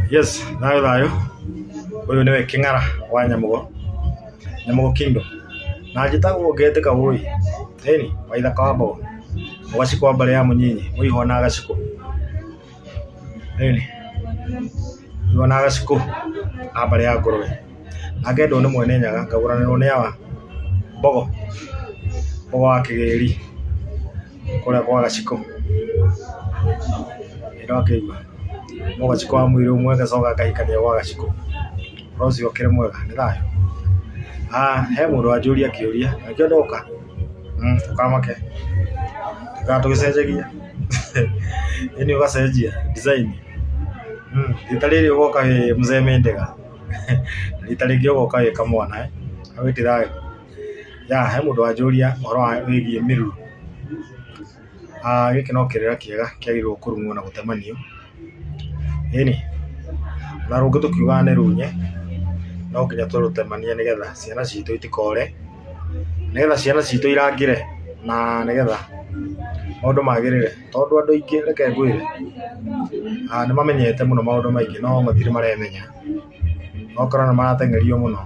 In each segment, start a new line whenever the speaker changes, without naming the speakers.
Yes, nayo. Uyu niwe King'ara wa Nyamugo Kingdom. Na njitagwo ngetĩka woi. Ĩni, waithaka wa mbogo. Ũgacikwa mbere ya mũnyinyi, mũiho na agacikũ. Ĩni. Mũiho na agacikũ mbere ya ngũrwe. Nake nĩ mwene Nyaga, ngaguranĩrwo nĩ awa. Mbogo wa Kĩgĩri. Kũrĩa kwa gacikũ. Ĩno akĩigua. Mũgacikũ wa mwĩrĩ ũmwe gacoka kahikania gwa gacikũ. Rocio kĩrĩ mwega, nĩ thayũ. He mũndũ wanjũria kĩũria, nakĩo ndoka. Ũkamake. Tũgĩcenjagia. Ĩni ũgacenjia design. Rita rĩrĩ ũgoka wĩ Mzee Mendega. Rita rĩngĩ ũgoka wĩ kamwana, awĩti thayũ. He mũndũ wanjũria ũhoro wĩgiĩ mĩruru. Gĩkĩ no kĩrĩra kĩega kĩagĩrĩirwo kũrung'wo na gũtemanio. Ĩni. Na rũngĩ tũkiuga nĩ runye. No nginya tũrũtemanie nĩgetha ciana citũ itikore. Nĩgetha ciana citũ irangĩre na nĩgetha maũndũ magĩrĩre. Tondũ andũ aingĩ reke ngwĩre. Nĩ mamenyete mũno maũndũ maingĩ no matirĩ maremenya. Okora nĩ marateng'erio mũno.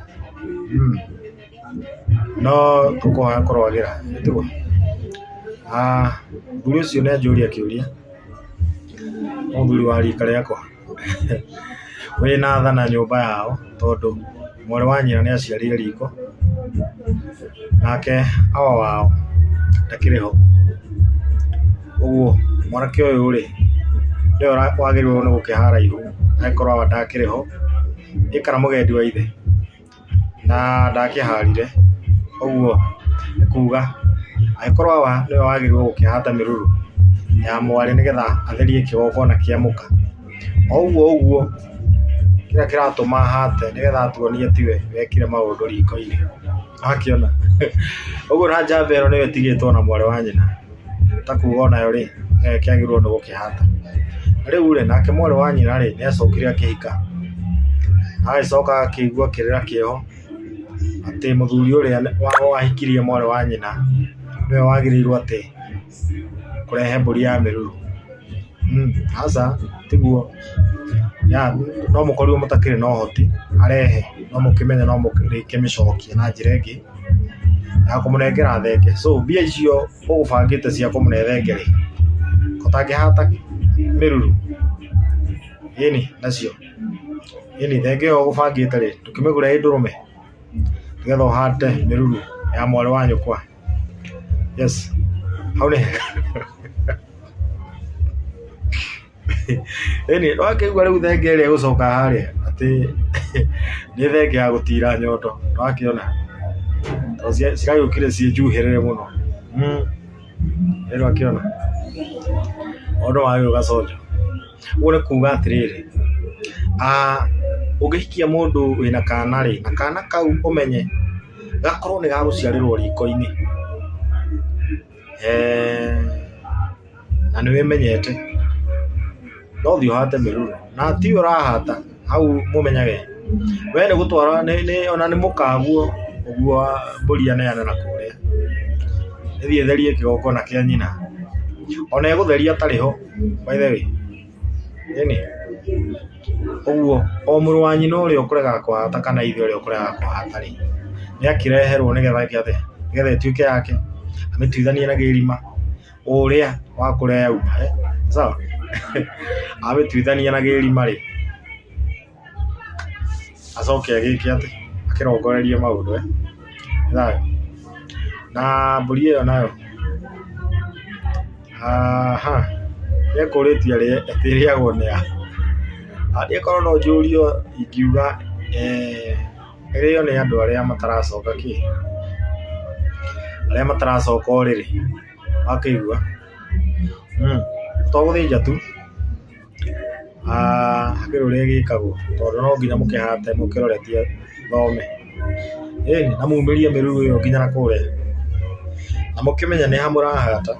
No tũkũhoya kũrwagĩra. Nĩtiguo. Mũthuri ũcio nĩ anjũria kĩũria. Mũthuri wa rika rĩakwa. Wĩna tha na nyũmba yao tondũ mwarĩ wa nyina nĩ aciarire riko. Nake awa wao ndakĩrĩ ho. Ũguo mwanake ũyũ rĩ, nĩwe wagĩrĩirwo nĩ gũkĩhara ihu angĩkorwo awa ndakĩrĩ ho. Kana mũgendi wa ithe. Na ndakĩharire. Ũguo nĩ kuga angĩkorwo awa nĩwe wagĩrĩirwo gũkĩhata mĩruru ya mwarĩ nĩgetha atherie kĩgongona kĩa mũka. Ũguo kĩrĩa kĩratũma ahate nĩgetha atuonie tiwe wekire maũndũ riko-inĩ. Akĩona. Ũguo na njamba ĩno nĩwe ĩtigĩtwo na mwarĩ wa nyina. Ta kuga onayo rĩ, kĩagĩrĩirwo nĩ gũkĩhata. Rĩu rĩ, nake mwarĩ wa nyina rĩ, nĩ acokire akĩhika. Agĩcoka akĩigua kĩrĩra kĩeho atĩ mũthuri ũrĩa wahikirie mwarĩ wa nyina nĩwe wagĩrĩirwo atĩ kũrehe mbũri ya mĩruru. Aca, tiguo. No mũkorirwo mũtakĩrĩ na ũhoti arehe, no mũkĩmenye no mũrĩke mĩcokie na njĩra ĩngĩ ya kũmũnengera thenge. So mbia icio ũgũbangĩte cia kũmũne thenge rĩ, ũtangĩhata mĩruru. Ĩni nacio. Ĩni thenge ĩyo ũgũbangĩte rĩ, ndũkĩmĩgũre ĩ ndũrũme nĩgetha ũhate mĩruru ya mwarĩ wa nyũkwa. Yes. Hau nĩ hega. Ĩni wakĩigua rĩu thenge ĩrĩa ĩgũcoka harĩa atĩ nĩ thenge ya gũtira nyondo. Wakĩona ciragĩũkire ciĩ njuhĩrĩre mũno. Ĩno akĩona. Maũndũ magĩũ gaconjo. Ũguo nĩ kuga atĩrĩrĩ. Ũngĩhikia mũndũ wĩna kana rĩ, na kana kau ũmenye gakorwo nĩ gagũciarĩrwo riko-inĩ. Na nĩwĩmenyete. No thiĩ ũhate mĩruru. Na ti ũrahata hau mũmenyage. We nĩ gũtwara ona nĩ mũkaguo ũguo mbũri aneane na kũrĩa. Ĩthiĩ ĩtherie kĩgongona kĩa nyina. Ona ĩgũtheria atarĩ ho by the way. Ĩni. Ũguo o mũrũ wa nyina ũrĩa ũkũrega kũhata kana ithe ũrĩa ũkũrega kũhata rĩ, nĩ akĩreherwo nĩgetha ĩtuĩke yake. Amĩtuithanie na gĩrima. Ũrĩa wa kũrĩa yauma. Sawa. Amĩtuithania na gĩrima rĩ, acoke agĩke atĩ akĩrongorerie maũndũ. Thayũ. Na mbũri ĩyo nayo. Nĩekũrĩtia ĩrĩagwo nĩ a. Angĩkorwo no njũrio ingiuga ĩrĩo nĩ andũ arĩa mataracoka arĩa mataracoka ũrĩrĩ. Wakĩigua. Togũthĩnja tu. Hakĩrĩ ũrĩa gĩkagwo tondũ no nginya mũkĩhate mũkĩroretie thome. Ĩni na mumĩrie mĩruru ĩyo nginya na kũrĩa. Na mũkĩmenya nĩ ha mũrahata.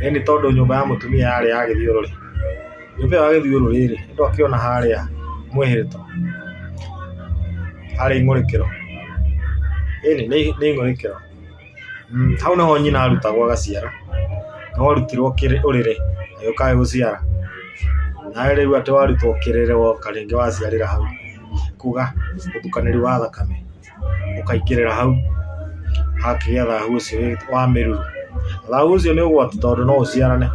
Ĩni tondũ nyũmba ya mũtumia yarĩ ya gĩthiũrũrĩ. Nyũmba ya gĩthiũrũrĩ rĩ, nĩndũ akĩona harĩa mwĩhĩrĩto. Harĩ ing'ũrĩkĩro. Ĩni nĩ ing'ũrĩkĩro. Hau nĩho nyina arutagwo agaciara. No arutirwo ũrĩrĩ agĩũka gũciara. na rĩu atĩ warutwo kĩrĩre woka rĩngĩ waciarĩra hau kuga ũtukanĩri wa thakame ũkaingĩrĩra hau hakĩgĩa thahu ũcio wa mĩruru. Thahu ũcio nĩ ũgwati tondũ no ũciarane.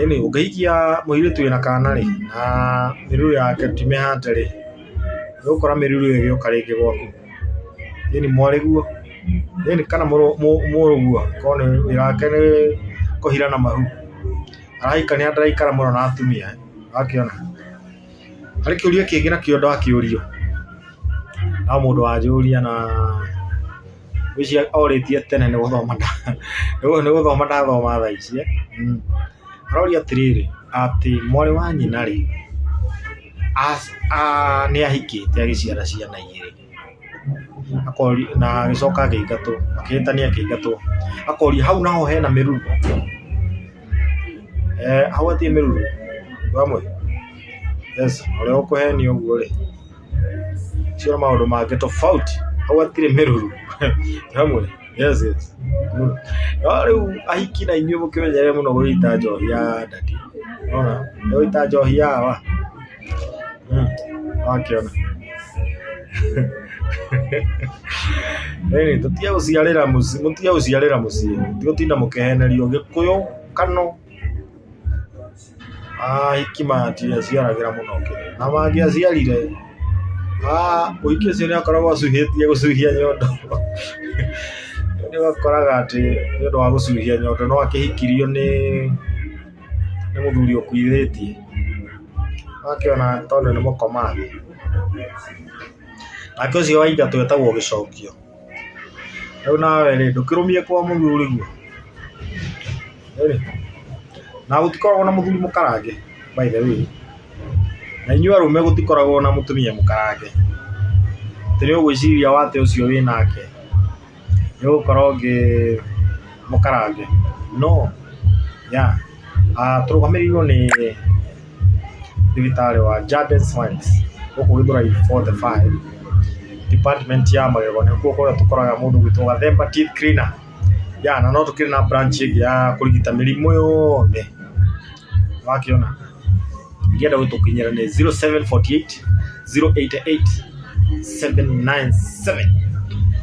Ĩni ũngĩhikia mũirĩtu wĩna kana rĩ na mĩruru yake ti mĩhate rĩ, ũgũkora mĩruru ĩgĩũka rĩngĩ gwaku. Ĩni mwarĩ guo, kana mũrũ guo korwo nĩ wĩra wake nĩ kũhira na mahu, arahikania ndaraikara mũno na atumia. Wakĩona harĩ kĩũria kĩngĩ nakĩo ndakĩũrio no mũndũ wanjũria na wĩci orĩtie tene nĩ gũthoma ndathoma thaa ici. Aroria atĩrĩrĩ atĩ mwarĩ wa nyina rĩ nĩ ahikĩte agĩciara ciana igĩrĩ na agĩcoka akĩingatwo, akĩhĩtania akĩingatwo. Akoria hau naho hena mĩruru? Hau hatirĩ mĩruru wamwe? Yes, ũrĩa ũkũhenio ũguo rĩ cio maũndũ mangĩ tofauti. Hau hatirĩ mĩruru wamwe? Yes. Rĩu ahiki na inyuĩ mũkĩmenyerere mũno gũita njohi ya ndati. Ona gũita njohi ya wa wakĩona. Tũtige gũciarĩra mũciĩ, tigũtinda mũkĩhenerio Gĩkũyũ kano. Ahiki matiaciaragĩra mũno kĩrĩa, na mangĩaciarire ũhiki ũcio nĩ akoragwo acuhĩtie gũcuhia nyondo. Nĩ ũkoraga atĩ nĩ ũndũ wa gũcuhia nyondo no akĩhikirio nĩ mũthuri ũkuithĩtie. Wakĩona tondũ nĩ mũkomathi. Nake ũcio waingatwo etagwo gĩcokio. Rĩu nawe rĩ ndũkĩrũmie kwa mũthuri guo. Na gũtikoragwo na mũthuri mũkarange by the way. Na inyuĩ arũme gũtikoragwo na mũtumia mũkarange. Atĩ nĩ ũgwĩciria wate ũcio wĩ nake nĩ ũgũkorwo mũkarange. No, tũrũgamĩrĩirwo nĩ thibitarĩ wa Jardine Smiles gũkũ Gĩthũrai 45 department ya magego. Nĩkuo kũrĩa tũkoraga mũndũ gwĩtwo Gathemba Teeth Cleaner. Na no tũkĩrĩ na branch ĩngĩ ya kũrigita mĩrimũ yothe. Wakĩona ingĩenda gũtũkinyĩra nĩ 0748 088 797.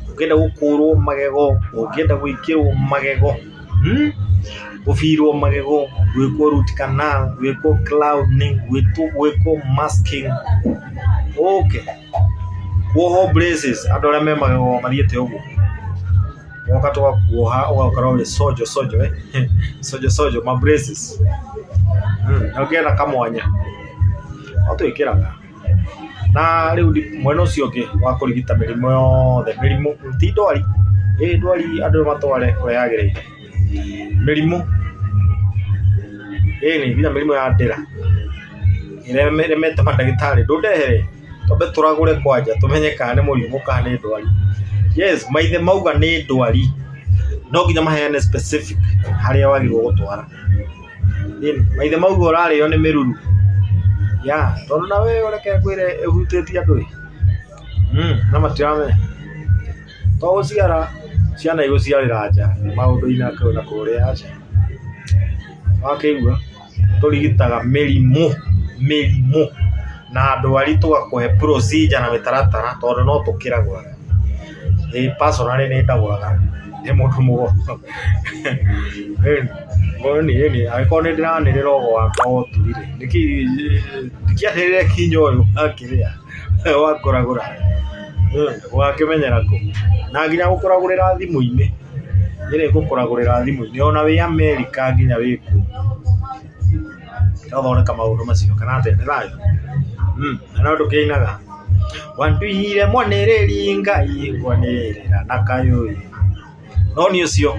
Ũngĩenda gũkũrwo magego, ũngĩenda gwĩkĩrwo magego, gũbirwo magego, gwĩkwo root canal, gwĩkwo clouding, gwĩkwo masking, kuoho braces. Andũ arĩa me magego mathiĩte ũguo woka tũgakuoha ũgakorwo wĩ sojo ma braces. Ũngĩenda kamwanya no twĩkĩraga. Na rĩu mwena ũcio ũngĩ wa kũrigita mĩrimũ yothe, mĩrimũ ti ndwari, ndwari andũ matware kũrĩa yagĩrĩire. Mĩrimũ nĩ nginya mĩrimũ ya ndĩra ĩrĩa ĩremete mandagĩtarĩ, ndũndehere twambe tũragũre kwanja tũmenye kana nĩ mũrimũ kana nĩ ndwari. Yes, maithe mauga nĩ ndwari no nginya maheane specific harĩa wagĩrĩirwo gũtwara. Maithe mauga ũrarĩo nĩ mĩruru tondũ nawe ũreke ngwĩre ĩhutĩtie andũ na matiramenya. To gũciara ciana igũciarĩra nja maũndũ-inĩ akĩrĩ na kũrĩa aca. Wakĩigua tũrigitaga mĩrimũ na ndwari tũgakũhe procedure na mĩtaratara tondũ no tũkĩragũraga. Personally nĩ ndagũraga nĩ mũndũ mũgo. Angĩkorwo nĩ ndĩranĩrĩra ũgo wakwa woturire ndikĩanĩrĩre kinya ũyũ akĩrĩa wakũragũra wakĩmenyera kũ. Na nginya gũkũragũrĩra thimũ-inĩ, gũkũragũrĩra thimũ-inĩ ona wĩ Amerika nginya wĩkũ ũthondeka maũndũ macio kana atĩ nĩ thayũ. Na no ndũkĩinaga wanduire mwanĩrĩri Ngai ngwanĩrĩra na kayũ. No nĩ ũcio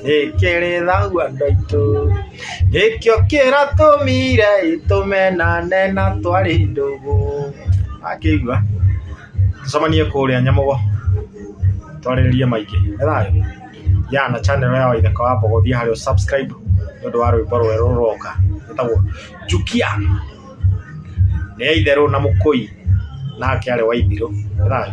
nĩkĩrĩ thagũ andũ aitũ, nĩkĩo kĩratũmire tũmenane na twarĩ ndũgũ. Akĩigua tũcemanie kũrĩa Nyamũgo twarĩrĩrie maingĩ. Nĩ thayũ. Na channel ya Waithaka wa Mbogo thiĩ harĩa subscribe nĩ ũndũ wa rwĩmbo rwerũ rũroka rwĩtagwo Njukia nĩ itherũ na Mũkũi nake arĩ Waithirũ. Nĩ thayũ.